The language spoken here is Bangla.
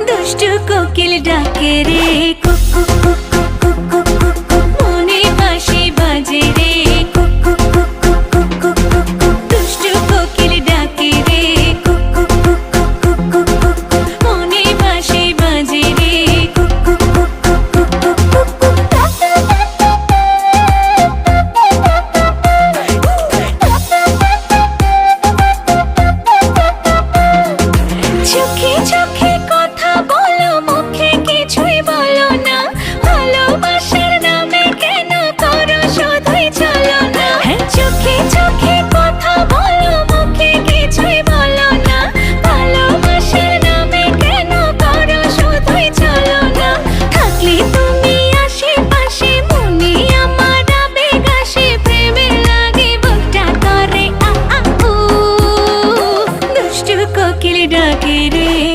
দুষ্টু কোকিল ডাকে রে কুকু কুকু কুকু কুকু, মনে বাঁশি বাজে রে কুকু কুকু কুকু কুকু, দুষ্টু কোকিল ডাকে রে কুকু কুকু কুকু কুকু, মনে বাঁশি বাজে রে কুকু কুকু কুকু কুকু। চোখে চোখে